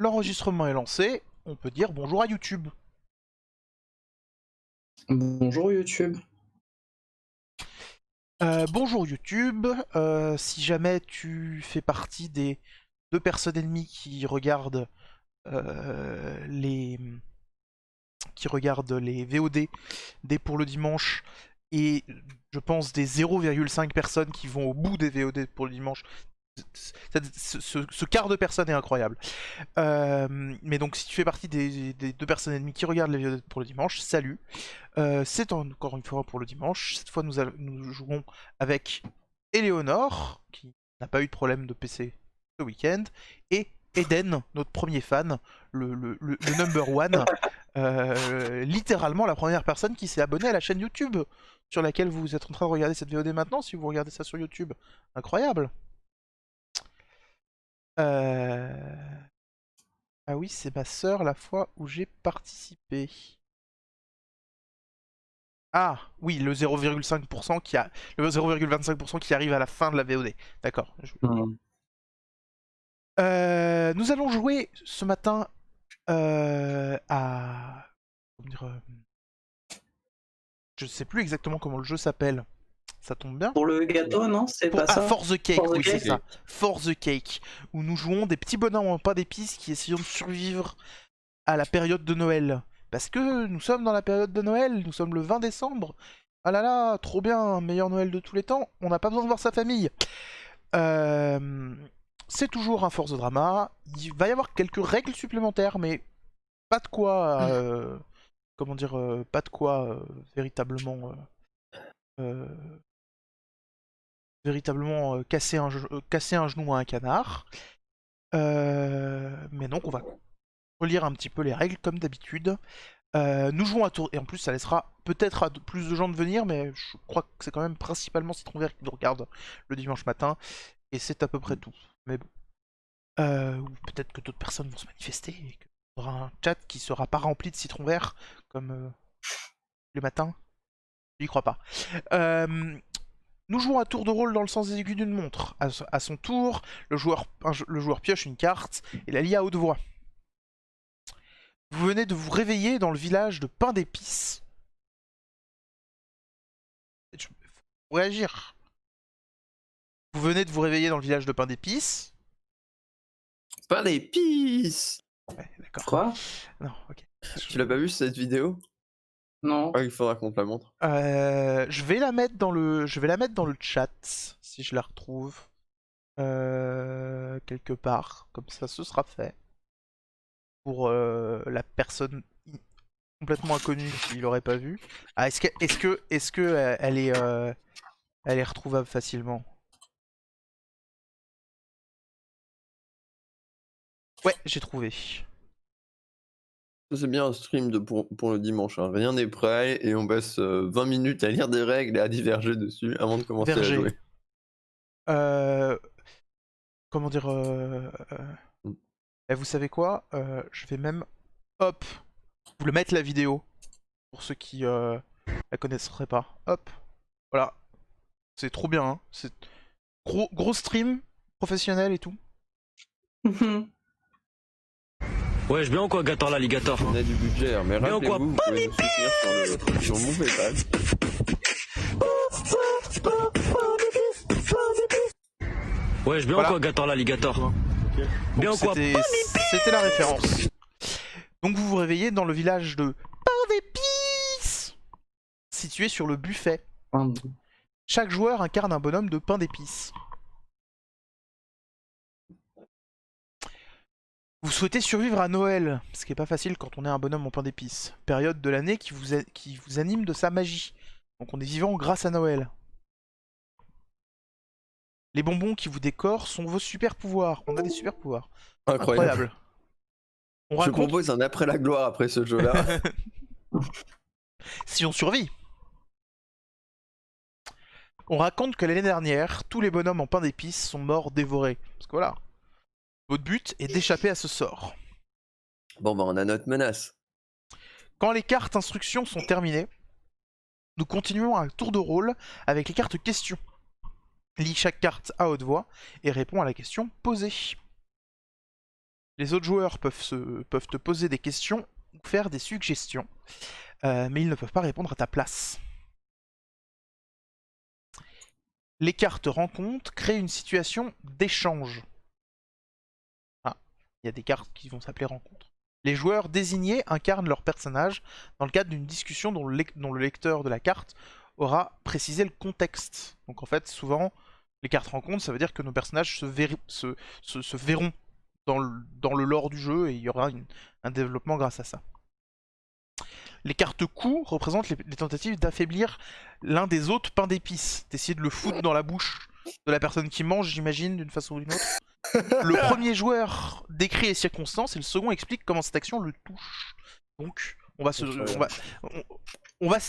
l'enregistrement est lancé, on peut dire bonjour à YouTube. Bonjour YouTube. Bonjour YouTube, si jamais tu fais partie des 2 personnes ennemies les VOD dès pour le dimanche, et je pense des 0,5 personnes qui vont au bout des VOD pour le dimanche, ce quart de personnes est incroyable. Mais donc si tu fais partie des 2 personnes ennemies qui regardent les VOD pour le dimanche, salut. C'est encore une fois pour le dimanche. Cette fois nous jouons avec Eleonore, qui n'a pas eu de problème de PC ce week-end, et Eden, notre premier fan, le number one, littéralement la première personne qui s'est abonnée à la chaîne YouTube sur laquelle vous êtes en train de regarder cette VOD maintenant, si vous regardez ça sur YouTube. Incroyable. Ah oui, c'est ma sœur la fois où j'ai participé. Ah, oui, le 0,5% le 0,25% qui arrive à la fin de la VOD. D'accord. Nous allons jouer ce matin à... Comment dire, je sais plus exactement comment le jeu s'appelle. Ça tombe bien. Pour le gâteau, non? C'est pas ça? For the Cake, For the oui, c'est Cake. ça. For the Cake. Où nous jouons des petits bonhommes en pain d'épices qui essayons de survivre à la période de Noël. Parce que nous sommes dans la période de Noël, nous sommes le 20 décembre. Ah là là, trop bien, meilleur Noël de tous les temps, on n'a pas besoin de voir sa famille. C'est toujours un force de drama. Il va y avoir quelques règles supplémentaires, mais pas de quoi... comment dire, pas de quoi véritablement... casser un genou à un canard. Mais donc on va relire un petit peu les règles comme d'habitude. Nous jouons à tour, et en plus ça laissera peut-être à plus de gens de venir, mais je crois que c'est quand même principalement Citron Vert qui nous regarde le dimanche matin, et c'est à peu près tout. Mais bon. Ou peut-être que d'autres personnes vont se manifester, et qu'il y aura un chat qui sera pas rempli de Citron Vert, comme les matins. J'y crois pas. Nous jouons à tour de rôle dans le sens des aiguilles d'une montre. À son tour, le joueur pioche une carte et la lit à haute voix. Vous venez de vous réveiller dans le village de Pain d'épices. Faut réagir. Vous venez de vous réveiller dans le village de Pain d'épices. Pain d'épices. Ouais, d'accord. Quoi? Non, ok. Tu l'as pas vu cette vidéo? Non. Ah, il faudra qu'on te la montre. Je vais la mettre dans le chat si je la retrouve quelque part, comme ça ce sera fait pour la personne complètement inconnue qui l'aurait pas vu. Ah, est-ce que elle est retrouvable facilement? Ouais, j'ai trouvé. Ça, c'est bien un stream pour le dimanche, hein. Rien n'est prêt et on passe 20 minutes à lire des règles et à diverger dessus avant de commencer à jouer. Comment dire vous savez quoi, je vais même hop vous le mettre la vidéo pour ceux qui la connaisseraient pas. Hop, voilà, c'est trop bien, hein. C'est gros stream professionnel et tout. Ouais, je bien ou quoi, Gator l'alligator? On a du budget, hein, mais Bien rappelez-vous, quoi, vous pouvez nous soutenir sur mon PayPal. Ouais, je bien Voilà. ou quoi, Gator l'alligator? Bien ou quoi? C'était la référence. Donc vous vous réveillez dans le village de Pain d'épices, situé sur le buffet. Chaque joueur incarne un bonhomme de pain d'épices. Vous souhaitez survivre à Noël, ce qui est pas facile quand on est un bonhomme en pain d'épices. Période de l'année qui vous anime de sa magie. Donc on est vivant grâce à Noël. Les bonbons qui vous décorent sont vos super pouvoirs. On a des super pouvoirs. Incroyable. On Je raconte... propose un après la gloire après ce jeu-là. Si on survit. On raconte que l'année dernière, tous les bonhommes en pain d'épices sont morts dévorés. Parce que voilà. Votre but est d'échapper à ce sort. Bon bah on a notre menace. Quand les cartes instructions sont terminées, nous continuons un tour de rôle avec les cartes questions. Lis chaque carte à haute voix et réponds à la question posée. Les autres joueurs peuvent te poser des questions ou faire des suggestions, mais ils ne peuvent pas répondre à ta place. Les cartes rencontres créent une situation d'échange. Ah, il y a des cartes qui vont s'appeler rencontres. Les joueurs désignés incarnent leur personnage dans le cadre d'une discussion dont le lecteur de la carte aura précisé le contexte. Donc en fait, souvent, les cartes rencontres, ça veut dire que nos personnages se verront dans le lore du jeu et il y aura un développement grâce à ça. Les cartes coups représentent les tentatives d'affaiblir l'un des autres pains d'épices, d'essayer de le foutre dans la bouche de la personne qui mange, j'imagine, d'une façon ou d'une autre. Le premier joueur décrit les circonstances et le second explique comment cette action le touche. Donc, on va se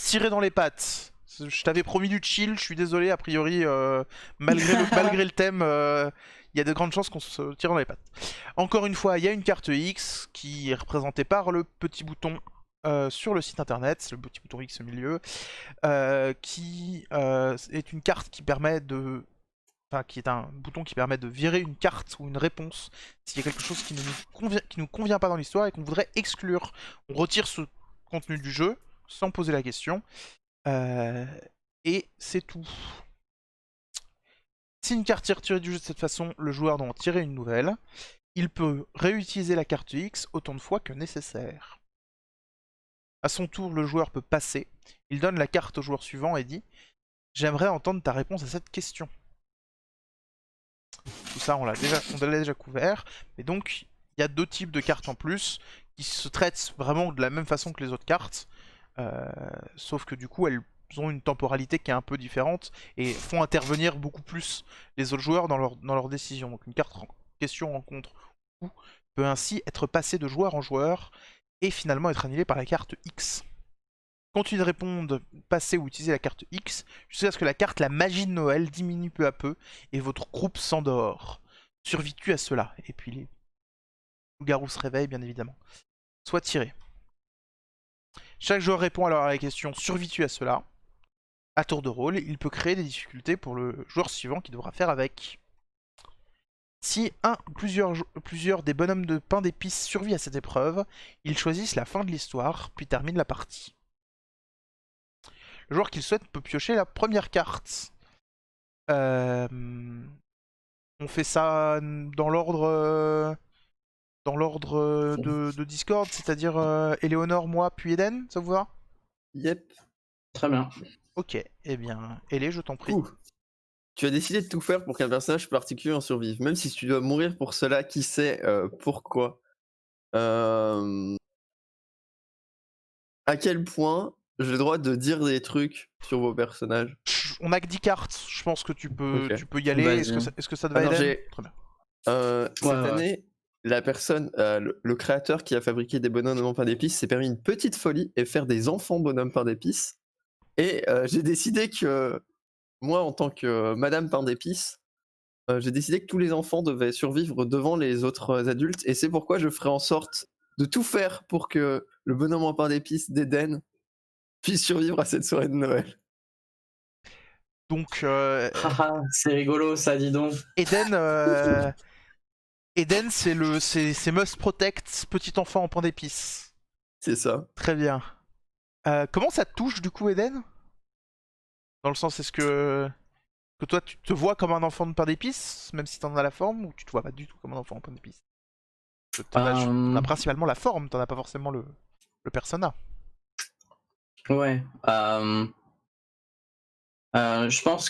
tirer dans les pattes. Je t'avais promis du chill, je suis désolé, a priori, malgré le thème, il y a de grandes chances qu'on se tire dans les pattes. Encore une fois, il y a une carte X qui est représentée par le petit bouton sur le site internet, c'est le petit bouton X au milieu, qui est une carte qui permet de... Enfin, qui est un bouton qui permet de virer une carte ou une réponse s'il y a quelque chose qui ne nous convient pas dans l'histoire et qu'on voudrait exclure. On retire ce contenu du jeu sans poser la question. Et c'est tout. Si une carte est retirée du jeu de cette façon, le joueur doit en tirer une nouvelle. Il peut réutiliser la carte X autant de fois que nécessaire. À son tour, le joueur peut passer. Il donne la carte au joueur suivant et dit « J'aimerais entendre ta réponse à cette question ». Tout ça, on l'a déjà couvert. Mais donc, il y a deux types de cartes en plus qui se traitent vraiment de la même façon que les autres cartes. Sauf que du coup, elles ont une temporalité qui est un peu différente et font intervenir beaucoup plus les autres joueurs dans leur décision. Donc une carte question rencontre peut ainsi être passée de joueur en joueur et finalement être annulée par la carte X. Continuez de répondre, passer ou utiliser la carte X jusqu'à ce que la carte La Magie de Noël diminue peu à peu et votre groupe s'endort. Survis-tu à cela? Et puis les loups-garous se réveillent, bien évidemment. Soit tiré. Chaque joueur répond alors à la question survis-tu à cela? À tour de rôle, il peut créer des difficultés pour le joueur suivant qui devra faire avec. Si un ou plusieurs des bonhommes de pain d'épices survivent à cette épreuve, ils choisissent la fin de l'histoire, puis terminent la partie. Le joueur qu'il souhaite peut piocher la première carte. On fait ça dans l'ordre de Discord, c'est-à-dire Eleonore, moi, puis Eden, ça vous va? Yep. Très bien. Ok, eh bien, Elé, je t'en prie. Tu as décidé de tout faire pour qu'un personnage particulier en survive, même si tu dois mourir pour cela, qui sait pourquoi. À quel point j'ai le droit de dire des trucs sur vos personnages? On a que 10 cartes, je pense que tu peux y aller. Est-ce que ça te va, Eden? Très bien. Cette année, la personne, le créateur qui a fabriqué des bonhommes en pain d'épices s'est permis une petite folie et faire des enfants bonhommes pain d'épices. Et j'ai décidé que, moi en tant que Madame pain d'épices, j'ai décidé que tous les enfants devaient survivre devant les autres adultes. Et c'est pourquoi je ferai en sorte de tout faire pour que le bonhomme en pain d'épices d'Eden puisse survivre à cette soirée de Noël. Donc, c'est rigolo ça, dis donc. Eden, c'est Must Protect, petit enfant en pain d'épices. C'est ça. Très bien. Comment ça te touche du coup, Eden? Dans le sens, est-ce que toi tu te vois comme un enfant de pain d'épices, même si t'en as la forme, ou tu te vois pas du tout comme un enfant en pain d'épices? T'en as principalement la forme, t'en as pas forcément le persona. Ouais. Je pense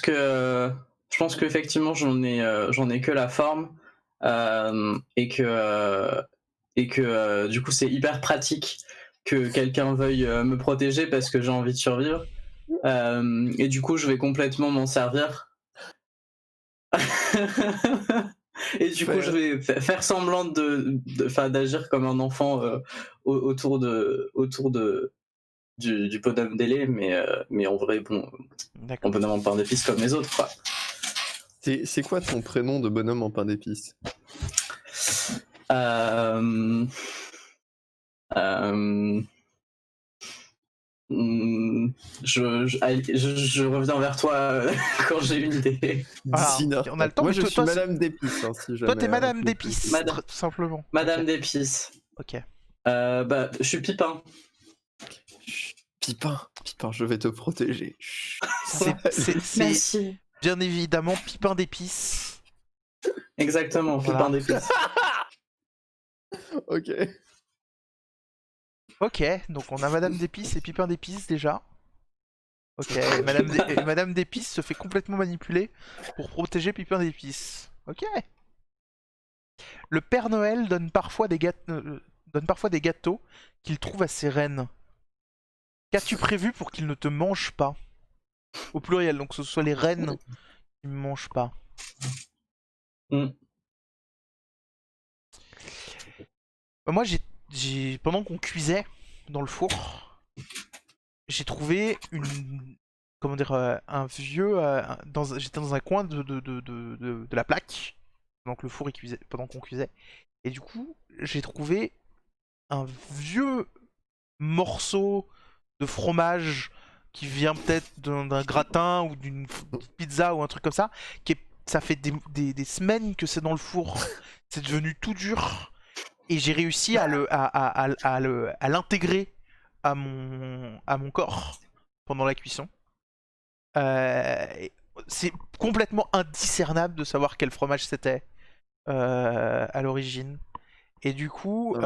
qu'effectivement j'en ai que la forme et que du coup c'est hyper pratique que quelqu'un veuille me protéger parce que j'ai envie de survivre et du coup je vais complètement m'en servir. Et du coup je vais faire semblant d'agir comme un enfant autour du bonhomme d'Elé, mais en vrai, bon, on bonhomme en pain d'épices comme les autres, quoi. C'est quoi ton prénom de bonhomme en pain d'épices? je reviens vers toi quand j'ai une idée. Voilà, Dina. on a le temps, Moi, mais je toi, suis toi, Madame d'épices. Hein, si Toi, jamais, t'es Madame je- d'épices, Madame- tout simplement. Madame Ok. d'épices. Ok. Bah, je suis Pipin. Chut, Pipin, je vais te protéger. Chut. C'est Merci. bien évidemment Pipin d'épices. Exactement, Voilà. Pipin d'épices. Ok. Ok, donc on a Madame d'épices et Pipin d'épices déjà. Ok, et Madame d'épices se fait complètement manipuler pour protéger Pipin d'épices. Ok. Le Père Noël donne parfois des gâteaux qu'il trouve à ses reines. Qu'as-tu prévu pour qu'ils ne te mangent pas? Au pluriel, donc que ce soit les reines qui ne me mangent pas. Mm. Moi, pendant qu'on cuisait dans le four, j'ai trouvé comment dire, un vieux, j'étais dans un coin de la plaque pendant que le four il cuisait, pendant qu'on cuisait, et du coup, j'ai trouvé un vieux morceau de fromage qui vient peut-être d'un gratin ou d'une pizza ou un truc comme ça, ça fait des semaines que c'est dans le four, c'est devenu tout dur. Et j'ai réussi à l'intégrer à mon corps pendant la cuisson. C'est complètement indiscernable de savoir quel fromage c'était à l'origine. Et du coup,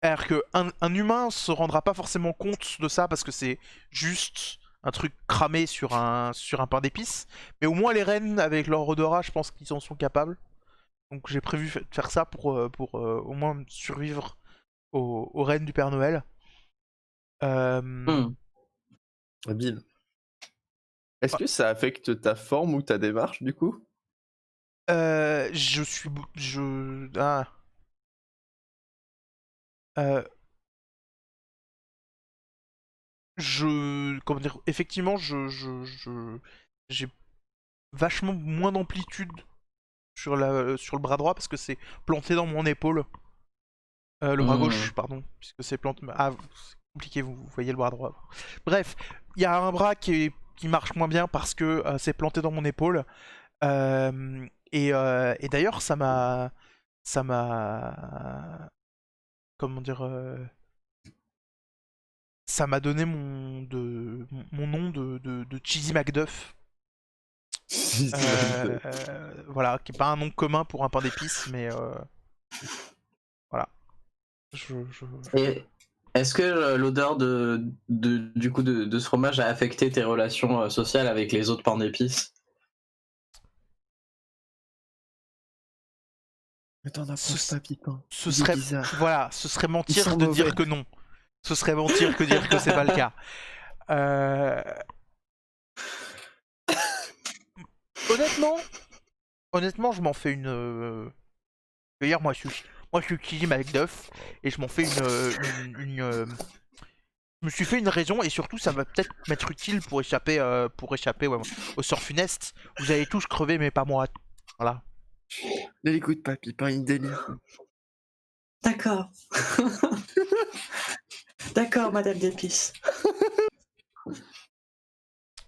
alors qu'un humain se rendra pas forcément compte de ça parce que c'est juste un truc cramé sur un pain d'épices. Mais au moins les rennes, avec leur odorat, je pense qu'ils en sont capables. Donc j'ai prévu de faire ça pour au moins survivre aux reines du Père Noël. Habile. Est-ce que ça affecte ta forme ou ta démarche du coup? Je suis... Ah. Comment dire? Effectivement, j'ai vachement moins d'amplitude sur le bras droit parce que c'est planté dans mon épaule. Le bras gauche, pardon, puisque c'est planté... Ah, c'est compliqué, vous voyez le bras droit. Bref, il y a un bras qui marche moins bien parce que c'est planté dans mon épaule. Et d'ailleurs, ça m'a... Comment dire... ça m'a donné mon nom de Cheesy McDuff. Voilà, qui est pas un nom commun pour un pain d'épices, mais voilà. Et est-ce que l'odeur du coup de ce fromage a affecté tes relations sociales avec les autres pains d'épices? Mais t'en approches pas, Pipin. Ce serait mentir de dire que non. Ce serait mentir que dire que c'est pas le cas. Honnêtement, je m'en fais une. D'ailleurs, moi, je suis Chili McDuff et je m'en fais je me suis fait une raison et surtout, ça va peut-être m'être utile pour échapper, ouais, au sort funeste. Vous allez tous crever, mais pas moi. Voilà. Ne l'écoute pas, Pipin, il délire. D'accord. D'accord, Madame d'épices.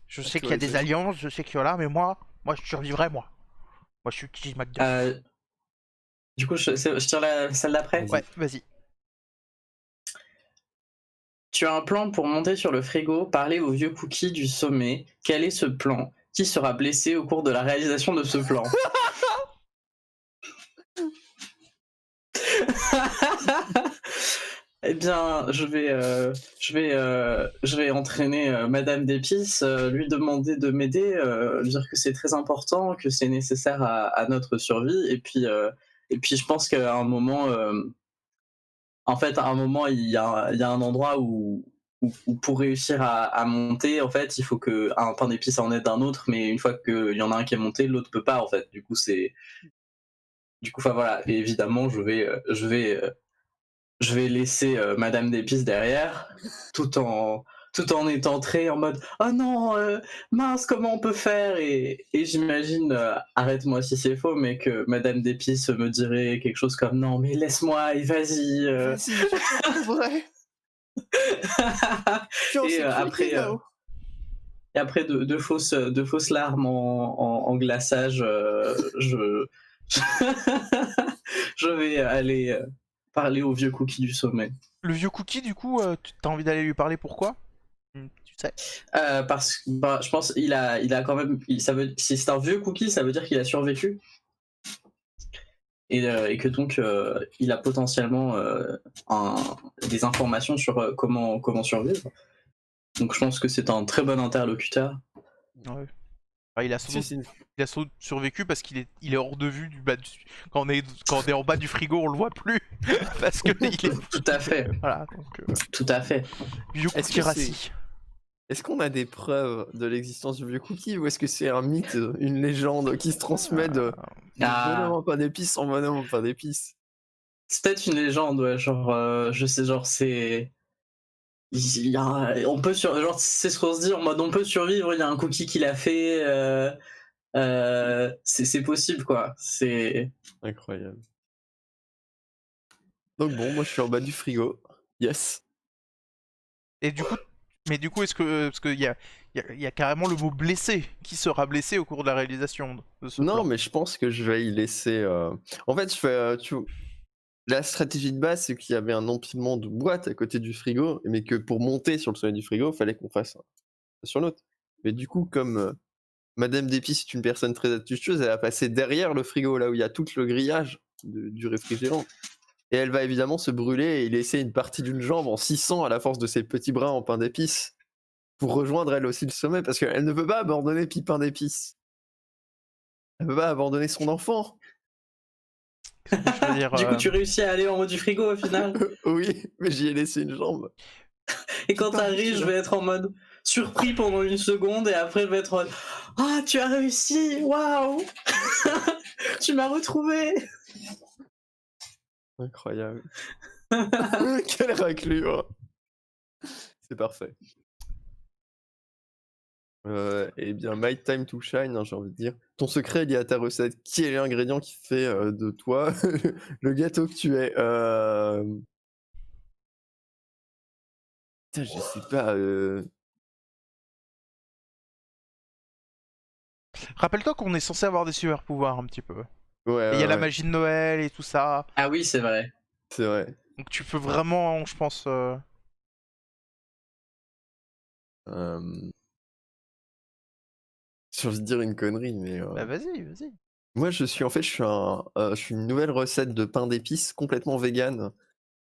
Je sais qu'il y a des alliances, je sais qu'il y en a, mais moi, je survivrai, moi. Moi, je suis Chili McDuff. Du coup, je tire celle d'après. Ouais, vas-y. Tu as un plan pour monter sur le frigo, parler au vieux Cookie du sommet. Quel est ce plan? Qui sera blessé au cours de la réalisation de ce plan? Eh bien, je vais entraîner Madame d'épices, lui demander de m'aider, lui dire que c'est très important, que c'est nécessaire à notre survie, et puis je pense qu'à un moment, en fait, à un moment, il y a un endroit où pour réussir à monter, en fait, il faut qu'un pain d'épices en aide un autre, mais une fois qu'il y en a un qui est monté, l'autre peut pas, en fait. Du coup, enfin voilà. Et évidemment, je vais laisser Madame d'épices derrière, tout en étant très en mode « Oh non, mince, comment on peut faire ?» Et j'imagine, arrête-moi si c'est faux, mais que Madame d'épices me dirait quelque chose comme « Non, mais laisse-moi et vas-y. » Vas-y, je vrai. Je suis en Et sécurité après, là-haut. et après de fausses larmes en glaçage, je je vais aller parler au vieux cookie du sommet. Le vieux Cookie, du coup, t'as envie d'aller lui parler pourquoi? Tu sais. Parce que je pense il a quand même, si c'est un vieux cookie, ça veut dire qu'il a survécu et que donc il a potentiellement des informations sur comment survivre. Donc je pense que c'est un très bon interlocuteur. Ouais. Ah, il a sans doute survécu parce il est hors de vue quand on est en bas du frigo, on le voit plus parce que il est. Tout à fait, Voilà. Donc, tout à fait. vieux Est-ce Cookie que rassis. Est-ce qu'on a des preuves de l'existence du vieux cookie ou est-ce que c'est un mythe, une légende qui se transmet de bonhomme en pain d'épices en bonhomme en pain d'épices? C'est peut-être une légende, ouais, genre, je sais, genre c'est. On peut genre c'est ce qu'on se dit en mode on peut survivre, il y a un cookie qui l'a fait, c'est possible quoi. C'est Incroyable. Donc bon, moi je suis en bas du frigo. Yes. Et du coup, est-ce que parce qu'il y a carrément le mot blessé. Qui sera blessé au cours de la réalisation de ce Non, plan? mais je pense que je vais y laisser. En fait, je fais. La stratégie de base, c'est qu'il y avait un empilement de boîtes à côté du frigo, mais que pour monter sur le sommet du frigo, il fallait qu'on fasse un sur l'autre. Mais du coup, comme Madame Dépice est une personne très astucieuse, elle a passé derrière le frigo, là où il y a tout le grillage du réfrigérant. Et elle va évidemment se brûler et laisser une partie d'une jambe en 600 à la force de ses petits bras en pain d'épices pour rejoindre elle aussi le sommet, parce qu'elle ne peut pas abandonner Pipin d'épices. Elle ne peut pas abandonner son enfant. Je veux dire, du coup tu réussis à aller en haut du frigo au final. Oui, mais j'y ai laissé une jambe. Et quand t'arrives, je vais être en mode surpris pendant une seconde et après je vais être en mode ah tu as réussi, waouh. Tu m'as retrouvé. Incroyable. Quelle raclure. C'est parfait. Eh bien, my time to shine, hein, j'ai envie de dire. Ton secret est lié à ta recette. Qui est l'ingrédient qui fait de toi le gâteau que tu es? Putain, je sais pas. rappelle-toi qu'on est censé avoir des super pouvoirs un petit peu. Ouais, Et il y a la ouais, magie de Noël et tout ça. Ah oui c'est vrai. c'est vrai. Donc tu peux vraiment, je pense. Euh, J'ai envie de dire une connerie, mais Bah vas-y. moi, je suis une nouvelle recette de pain d'épices complètement vegan.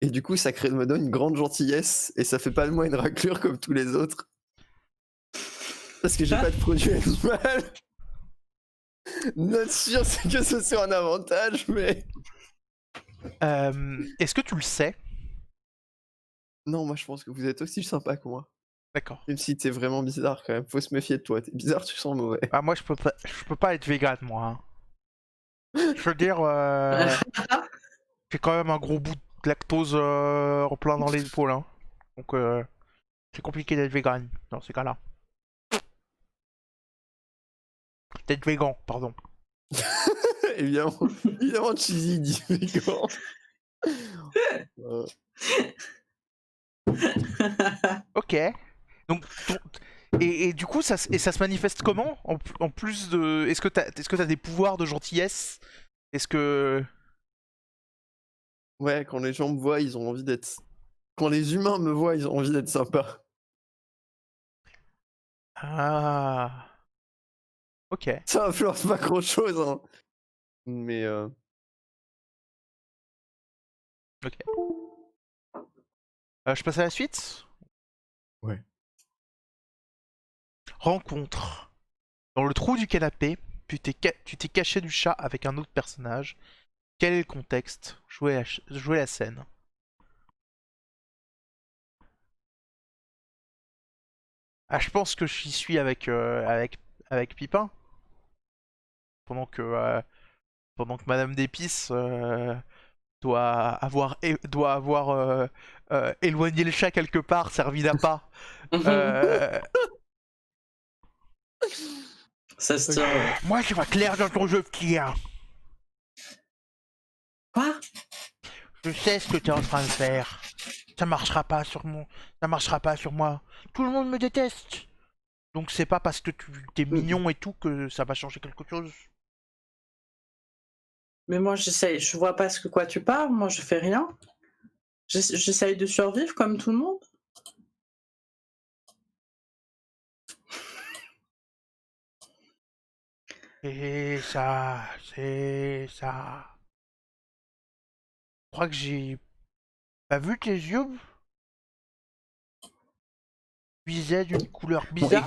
Et du coup, me donne une grande gentillesse et ça fait pas de moi une raclure comme tous les autres. Parce que j'ai pas de produit animal. Notre sûr, c'est que ce soit un avantage, mais. Est-ce que tu le sais? Non, moi je pense que vous êtes aussi sympa que moi. D'accord. Même si t'es vraiment bizarre quand même, faut se méfier de toi. T'es bizarre, tu sens mauvais. Ah moi je peux pas être vegan moi. Hein. Je veux dire, j'ai quand même un gros bout de lactose en plein dans les épaules. Hein. Donc c'est compliqué d'être vegan dans ces cas-là. D'être végan, pardon. évidemment, Cheesy dit végan. Ok. Donc et du coup ça se manifeste comment en plus de est-ce que t'as des pouvoirs de gentillesse? Est-ce que Ouais, quand les gens me voient, ils ont envie d'être. Quand les humains me voient, ils ont envie d'être sympas. ah ok. Ça influence pas grand chose, hein. Mais Ok. Je passe à la suite. Ouais. Rencontre. Dans le trou du canapé, tu t'es caché du chat avec un autre personnage. Quel est le contexte? Jouez la scène. Ah, je pense que j'y suis avec Pipin. Pendant que Madame d'Épice doit avoir éloigné le chat quelque part, servi d'appât. Ça se tient. Moi, je vois clair dans ton jeu, petit gars. Quoi? Je sais ce que tu es en train de faire. Ça marchera pas sur moi. Tout le monde me déteste. Donc c'est pas parce que tu t'es mignon et tout que ça va changer quelque chose. Mais moi, j'essaye. Je vois pas quoi tu parles. Moi, je fais rien. J'essaye de survivre comme tout le monde. C'est ça. Je crois que j'ai pas vu tes yeux visaient d'une couleur Bon, bizarre.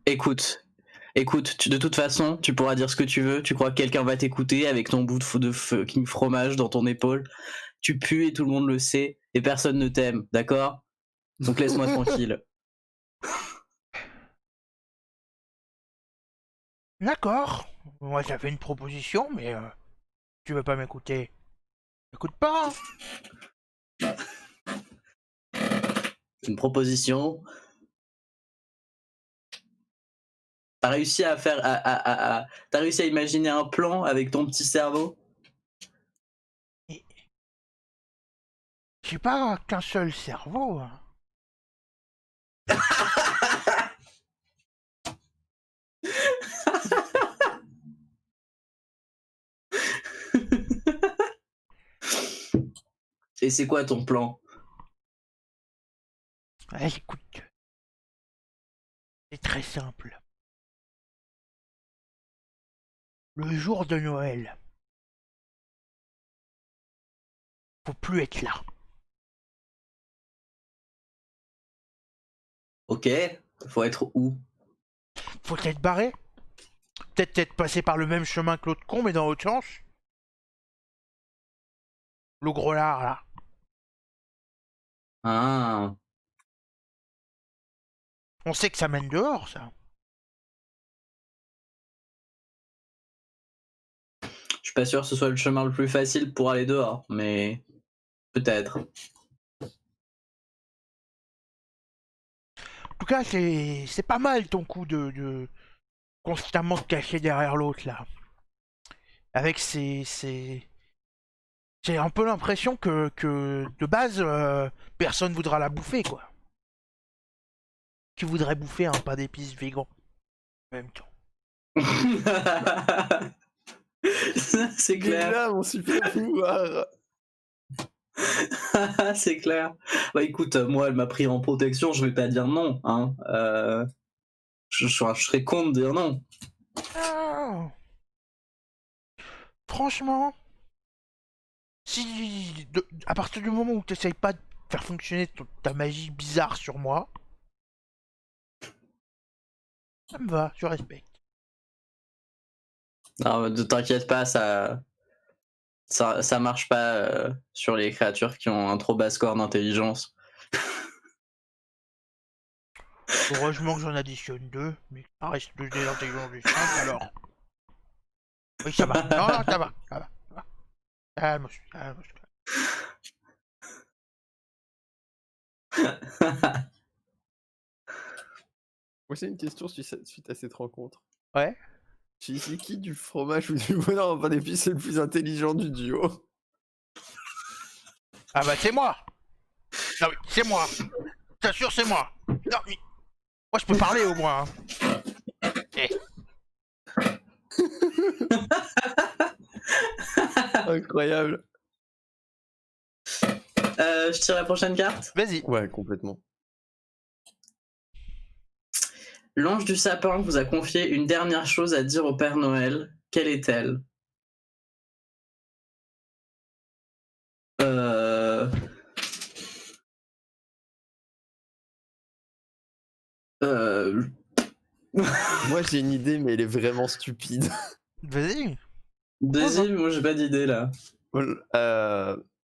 écoute. De toute façon, tu pourras dire ce que tu veux. Tu crois que quelqu'un va t'écouter avec ton bout de fucking fromage dans ton épaule. Tu pues et tout le monde le sait. Et personne ne t'aime, d'accord? Donc laisse-moi tranquille. D'accord. Moi j'avais une proposition, mais tu veux pas m'écouter. Écoute pas. Une proposition. T'as réussi à faire. T'as réussi à imaginer un plan avec ton petit cerveau? J'ai pas qu'un seul cerveau. Hein. Et c'est quoi ton plan? Écoute. C'est très simple. Le jour de Noël. Faut plus être là. Ok, faut être où? Faut être barré. Peut-être être passé par le même chemin que l'autre con, mais dans l'autre sens. Le gros lard, là. Ah. On sait que ça mène dehors, ça. Je suis pas sûr que ce soit le chemin le plus facile pour aller dehors, mais peut-être. En tout cas, c'est pas mal ton coup de constamment te cacher derrière l'autre, là. Avec J'ai un peu l'impression que de base, personne voudra la bouffer, quoi. Qui voudrait bouffer un pain d'épices végan en même temps. C'est Il est clair. là, mon super pouvoir. C'est clair. Bah écoute, moi, elle m'a pris en protection, je vais pas dire non. Hein. Je serais con de dire non. Ah. Franchement, à partir du moment où tu n'essayes pas de faire fonctionner ta magie bizarre sur moi, ça me va, je respecte. Non, ne t'inquiète pas, ça marche pas sur les créatures qui ont un trop bas score d'intelligence. Heureusement que j'en additionne 2, mais ça reste 2 dés d'intelligence du 5 alors. Oui, ça va. Non, ça va. Calme-toi. Moi, c'est une question suite à cette rencontre. Ouais. C'est qui du fromage ou du bonheur en pain d'épices c'est le plus intelligent du duo? Ah bah c'est moi. Non, oui, c'est moi. Je t'assure, c'est moi. Non, mais... Moi, je peux parler au moins. Hein. Eh. Incroyable. Je tire la prochaine carte. Vas-y. Ouais, complètement. L'ange du sapin vous a confié une dernière chose à dire au Père Noël. Quelle est-elle? Moi, j'ai une idée, mais elle est vraiment stupide. Vas-y. Deuxième, moi j'ai pas d'idée là.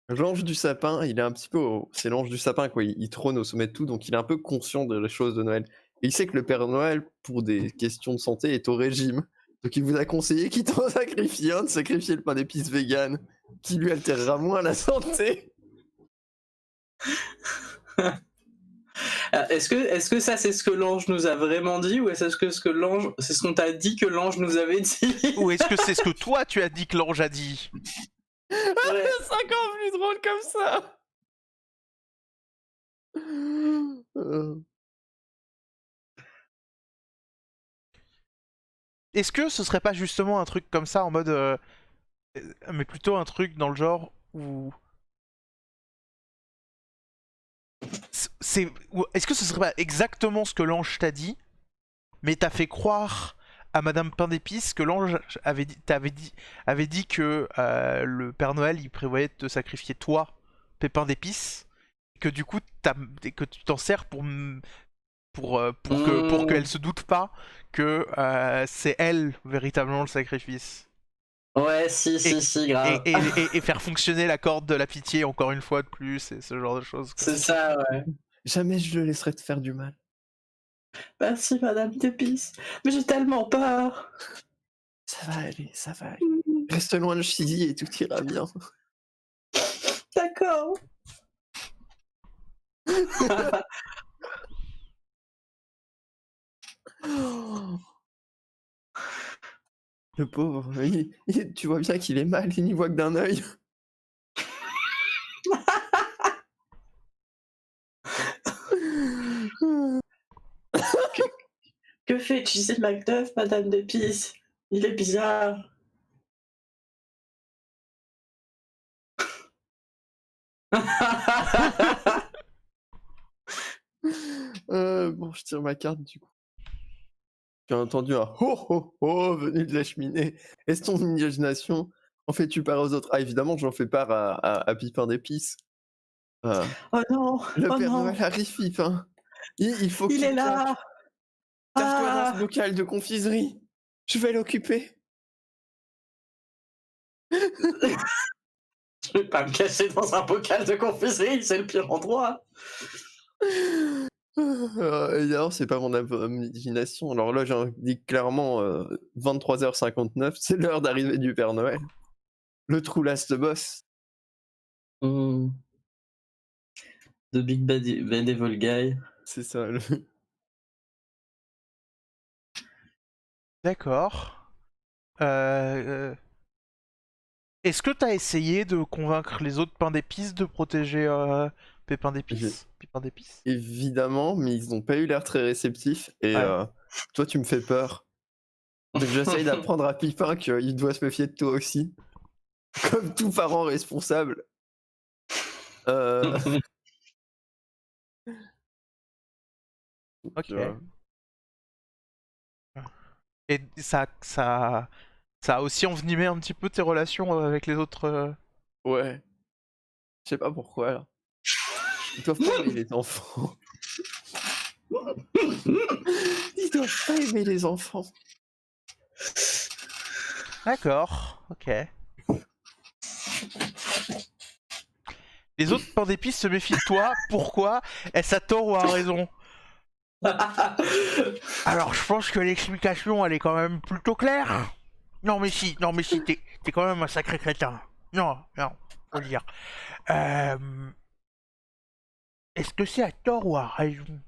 L'ange du sapin, il est un petit peu. C'est l'ange du sapin, quoi. Il trône au sommet de tout, donc il est un peu conscient de les choses de Noël. Et il sait que le Père Noël, pour des questions de santé, est au régime. Donc il vous a conseillé, quitte à en sacrifier un, de sacrifier le pain d'épices vegan, qui lui altérera moins la santé. Est-ce que ça c'est ce que l'ange nous a vraiment dit, ou est-ce que c'est ce qu'on t'a dit que l'ange nous avait dit? Ou est-ce que c'est ce que toi tu as dit que l'ange a dit? Ouais. C'est encore plus drôle comme ça. Est-ce que ce serait pas justement un truc comme ça en mode. Mais plutôt un truc dans le genre où. Est-ce que ce serait pas exactement ce que l'ange t'a dit, mais t'as fait croire à Madame Pain d'Épices que l'ange avait dit que le Père Noël il prévoyait de te sacrifier toi, Pépin d'Épices, que du coup que tu t'en sers pour qu'elle se doute pas que c'est elle véritablement le sacrifice. Ouais, si, grave. Et faire fonctionner la corde de la pitié encore une fois de plus, et ce genre de choses. C'est ça, ouais. Jamais je le laisserai te faire du mal. Merci, Madame D'épices. Mais j'ai tellement peur. Ça va aller, ça va aller. Reste loin de Chizy et tout ira bien. D'accord. Le pauvre, tu vois bien qu'il est mal, il n'y voit que d'un œil. Que fait Gisèle Macduff, Madame D'épices? Il est bizarre. Bon, je tire ma carte du coup. J'ai entendu un ho ho ho venu de la cheminée. Est-ce ton imagination en fais-tu part aux autres? Ah, évidemment, j'en fais part à Pipin d'Épices. Oh non, Le oh Père non, Noël arrive, Pipin. Il faut que il tu est te là. caches-toi dans Ah, ce bocal de confiserie. Je vais l'occuper. je vais pas me cacher dans un bocal de confiserie, c'est le pire endroit. Évidemment, c'est pas mon imagination. Alors là, j'indique clairement 23h59, c'est l'heure d'arrivée du Père Noël. Le true last boss. The Big Bad Evil Guy. C'est ça. D'accord. Est-ce que t'as essayé de convaincre les autres pains d'épices de protéger Pépin d'épices? Pépin d'épices? Évidemment, mais ils n'ont pas eu l'air très réceptifs. Et Ouais. toi, tu me fais peur. Donc j'essaye d'apprendre à Pipin qu'il doit se méfier de toi aussi. Comme tout parent responsable. Ok. Et ça a aussi envenimé un petit peu tes relations avec les autres. Ouais. Je sais pas pourquoi là. Ils doivent pas aimer les enfants. Ils doivent pas aimer les enfants. D'accord, ok. Les autres pains d'épices se méfient de toi. Pourquoi? Est-ce à tort ou à raison? Alors, je pense que l'explication, elle est quand même plutôt claire. Non, mais si, t'es quand même un sacré crétin. Non, faut le dire. Est-ce que c'est à tort ou à raison?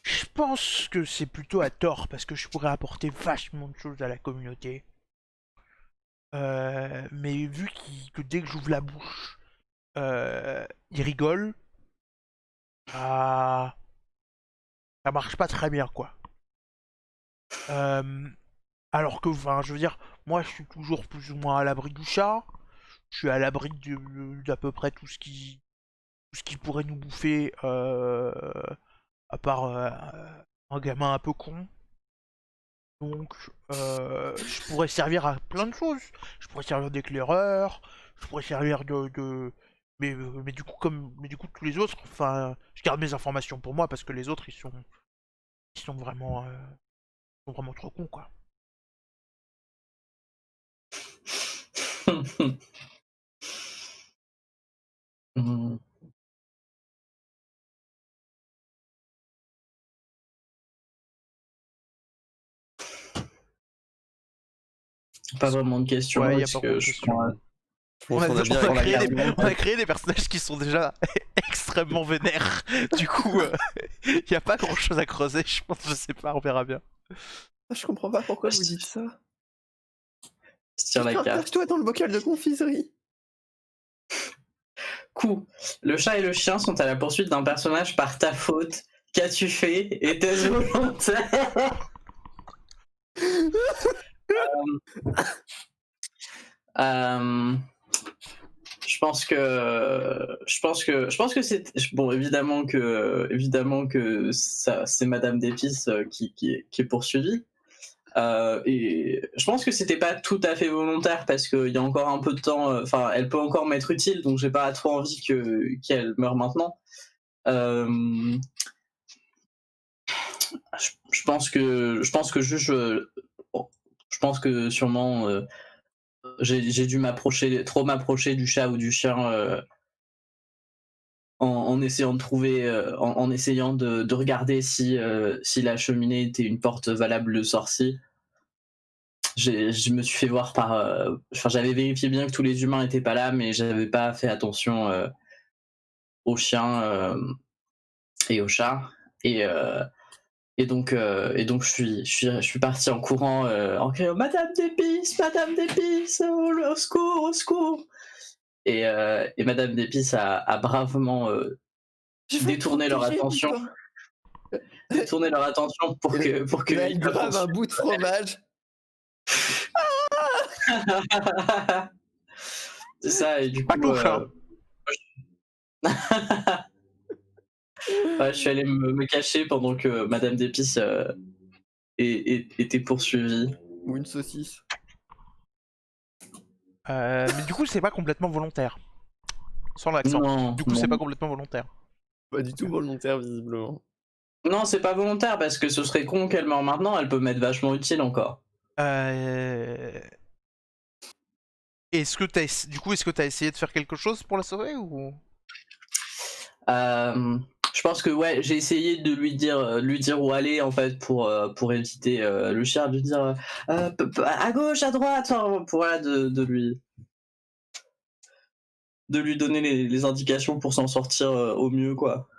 Je pense que c'est plutôt à tort, parce que je pourrais apporter vachement de choses à la communauté. Mais vu que dès que j'ouvre la bouche, il rigole, ça marche pas très bien, quoi. Alors que, enfin, je veux dire, moi je suis toujours plus ou moins à l'abri du chat. Je suis à l'abri d'à peu près tout ce qui pourrait nous bouffer, à part un gamin un peu con. Donc, je pourrais servir à plein de choses. Je pourrais servir d'éclaireur, je pourrais servir mais du coup, tous les autres, enfin, je garde mes informations pour moi parce que les autres, ils sont vraiment trop cons, quoi. Pas vraiment de questions. Ouais, y a parce pas que vraiment de je questions. crois- On a créé des personnages qui sont déjà extrêmement vénères. Du coup, y a pas grand chose à creuser, je pense, je sais pas, on verra bien. Je comprends pas pourquoi vous dites ça. Je tire la carte. Cache-toi dans le bocal de confiserie. Coup. Le chat et le chien sont à la poursuite d'un personnage par ta faute. Qu'as-tu fait? Était-ce volontaire? Je pense que c'est bon, évidemment que ça c'est Madame d'Épice qui est poursuivie. Et je pense que c'était pas tout à fait volontaire parce qu'il y a encore un peu de temps. Enfin, elle peut encore m'être utile, donc j'ai pas trop envie qu'elle meure maintenant. Je pense que juste je pense que sûrement j'ai dû trop m'approcher du chat ou du chien en essayant de trouver, en essayant de regarder si la cheminée était une porte valable de sortie. Je me suis fait voir par. Enfin, j'avais vérifié bien que tous les humains n'étaient pas là, mais j'avais pas fait attention aux chiens et aux chats. Et donc je suis parti en courant en criant Madame d'Épice, au secours, au secours. Et Madame d'Épice a bravement détourné leur attention. Détourner leur attention pour que Là, il grave un bout de fromage. C'est ça, et du Pas coup ton chat. je suis allé me cacher pendant que Madame d'Épice était poursuivie. Ou une saucisse. Mais du coup, c'est pas complètement volontaire. Sans l'accent. Non, Du coup, c'est pas complètement volontaire. Pas du tout volontaire, visiblement. Non, c'est pas volontaire parce que ce serait con qu'elle meure maintenant, elle peut m'être vachement utile encore. Est-ce que t'as essayé de faire quelque chose pour la sauver ou Je pense que ouais, j'ai essayé de lui dire où aller en fait pour éviter le chien, de lui dire à gauche, à droite, enfin, pour voilà, de lui donner les indications pour s'en sortir au mieux quoi.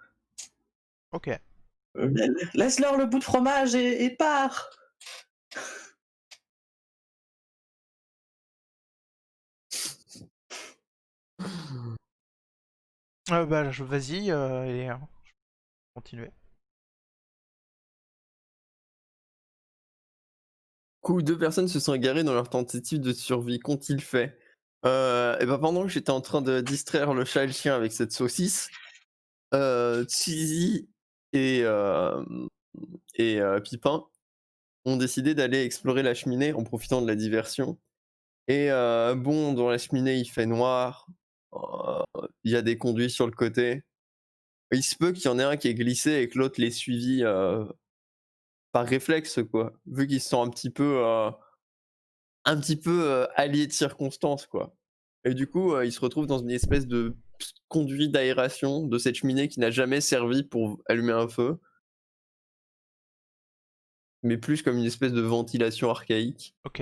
Ok. Laisse-leur le bout de fromage et pars. Vas-y, et continuez. Coup, 2 personnes se sont égarées dans leur tentative de survie. Qu'ont-ils fait? Et ben pendant que j'étais en train de distraire le chat et le chien avec cette saucisse, Cheesy et Pipin ont décidé d'aller explorer la cheminée en profitant de la diversion. Et bon, dans la cheminée, il fait noir. Il y a des conduits sur le côté. Il se peut qu'il y en ait un qui est glissé et que l'autre l'ait suivi par réflexe, quoi. Vu qu'ils sont un petit peu alliés de circonstance, quoi. Et du coup, ils se retrouvent dans une espèce de conduit d'aération de cette cheminée qui n'a jamais servi pour allumer un feu, mais plus comme une espèce de ventilation archaïque. Ok.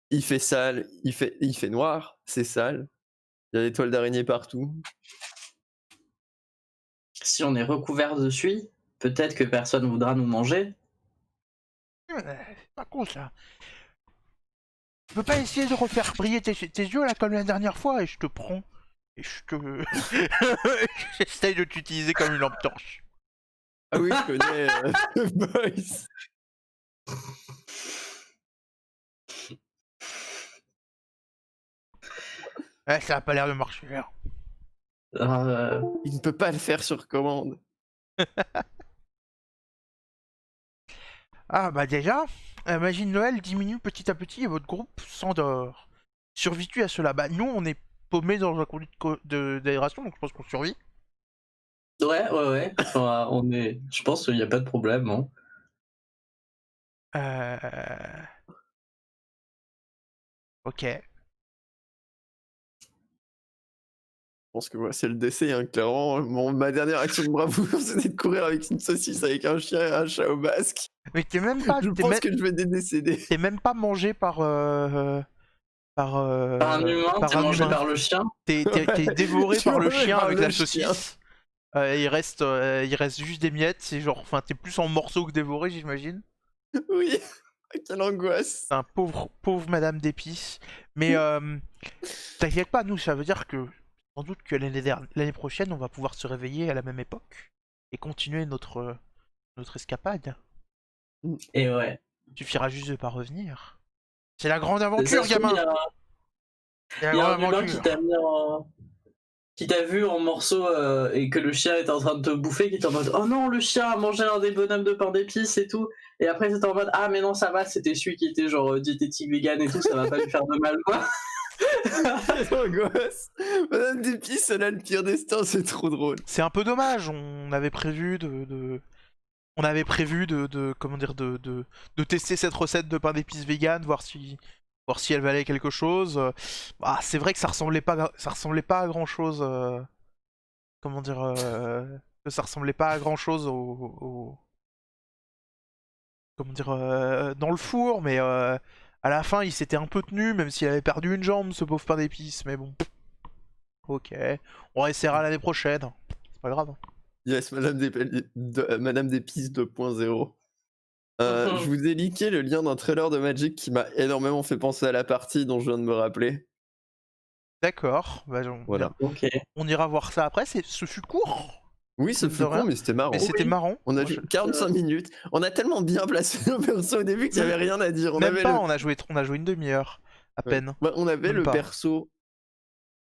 Il fait sale, il fait noir, c'est sale. Il y a des toiles d'araignée partout. Si on est recouvert de suie, peut-être que personne voudra nous manger. C'est pas con ça. Tu peux pas essayer de refaire briller tes yeux là comme la dernière fois et je te prends. Et je te. J'essaye de t'utiliser comme une lampe torche. Ah oui, je connais The Boys. Ça a pas l'air de marcher là. Il ne peut pas le faire sur commande. Ah bah déjà, magie de Noël diminue petit à petit et votre groupe s'endort. Survis-tu à cela? Bah nous on est paumés dans un conduit d'aération donc je pense qu'on survit. Ouais. Enfin, je pense qu'il n'y a pas de problème. Hein. Ok. Je pense que ouais, c'est le décès, hein, clairement. Ma dernière action de bravoure, c'était de courir avec une saucisse avec un chien et un chat au basque. Mais t'es même pas. Je pense que je vais décéder. T'es même pas mangé par un humain, t'es mangé par le chien. T'es dévoré par le chien avec la chien. saucisse. Il reste juste des miettes. C'est genre, enfin, t'es plus en morceaux que dévoré, j'imagine. Oui, quelle angoisse. C'est un pauvre Madame d'épices. Mais t'inquiète pas, nous, ça veut dire que sans doute que l'année prochaine, on va pouvoir se réveiller à la même époque et continuer notre escapade. Et ouais. Il suffira juste de pas revenir. C'est la grande Ça aventure, se trouve, gamin. il y a un humain qui t'a vu en morceaux et que le chien était en train de te bouffer, qui était en mode oh non, le chien a mangé un des bonhommes de pain d'épices et tout. Et après, c'était en mode ah, mais non, ça va, c'était celui qui était genre diététique vegan et tout, ça va pas lui faire de mal, quoi. Quelle angoisse. Madame d'épices, elle a le pire destin, c'est trop drôle. C'est un peu dommage. On avait prévu on avait prévu comment dire de tester cette recette de pain d'épices vegan, voir si elle valait quelque chose. Bah, c'est vrai que ça ressemblait pas à grand chose. Comment dire que ça ressemblait pas à grand chose comment dire dans le four, mais à la fin il s'était un peu tenu, même s'il avait perdu une jambe, ce pauvre pain d'épices. Mais bon, ok, on essaiera l'année prochaine. C'est pas grave. Yes, Madame d'épices 2.0. Je vous ai leaké le lien d'un trailer de Magic qui m'a énormément fait penser à la partie dont je viens de me rappeler. D'accord, bah, Voilà. Ok. on ira voir ça après. Ce fut court, Oui, ça Mine fait de rien. con, mais c'était marrant. mais c'était marrant. On a Moi, joué 45 minutes. On a tellement bien placé nos persos au début qu'il n'y avait rien à dire. Même pas, on a joué une demi-heure à peine. Ouais, on avait Même le pas. perso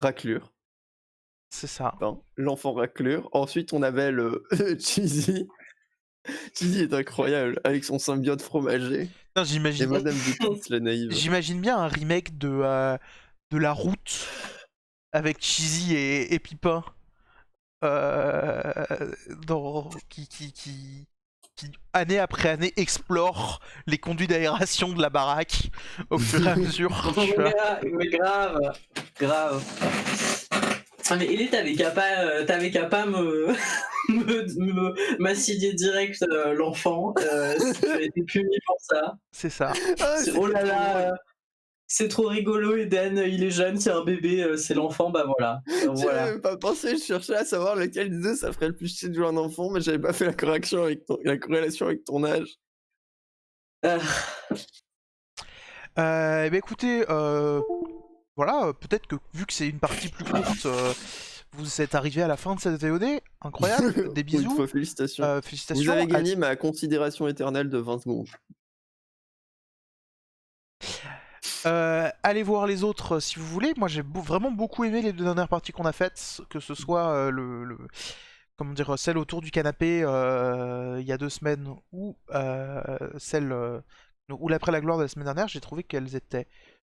raclure, C'est ça. hein, l'enfant raclure. Ensuite, on avait le Cheesy. Cheesy est incroyable avec son symbiote fromager. Putain, Et j'imagine Madame d'épices, la naïve. J'imagine bien un remake de La Route avec Cheesy et Pipin qui année après année explore les conduits d'aération de la baraque au fur et à mesure. tu vois. Mais grave. Ah, mais Ellie, t'avais qu'à pas m'assidier direct l'enfant. Si tu as été puni pour ça. C'est ça. Ah, Oh là là, c'est trop rigolo, Eden, il est jeune, c'est un bébé, c'est l'enfant, bah voilà. J'avais même pas pensé, je cherchais à savoir lequel des deux ça ferait le plus chier de jouer un enfant, mais j'avais pas fait la corrélation avec ton âge. Bah écoutez, voilà, peut-être que vu que c'est une partie plus courte, vous êtes arrivé à la fin de cette VOD. Incroyable, des Pour une bisous. fois, félicitations. Félicitations. Vous avez gagné ma considération éternelle de 20 secondes. Allez voir les autres si vous voulez. Moi j'ai vraiment beaucoup aimé les 2 dernières parties qu'on a faites, que ce soit comment dire, celle autour du canapé il y a 2 semaines ou celle ou l'après la gloire de la semaine dernière. J'ai trouvé qu'elles étaient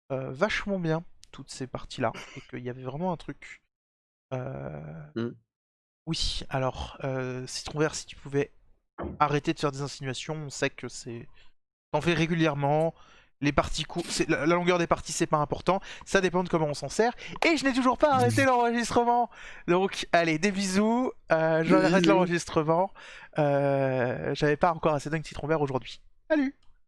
vachement bien, toutes ces parties là, et qu'il y avait vraiment un truc. Oui, alors Citron Vert, si tu pouvais arrêter de faire des insinuations, on sait que c'est t'en fais régulièrement. Les parties la longueur des parties c'est pas important, ça dépend de comment on s'en sert. Et je n'ai toujours pas arrêté l'enregistrement. Donc allez, des bisous. J'arrête l'enregistrement. J'avais pas encore assez dingue Citron Vert aujourd'hui. Salut.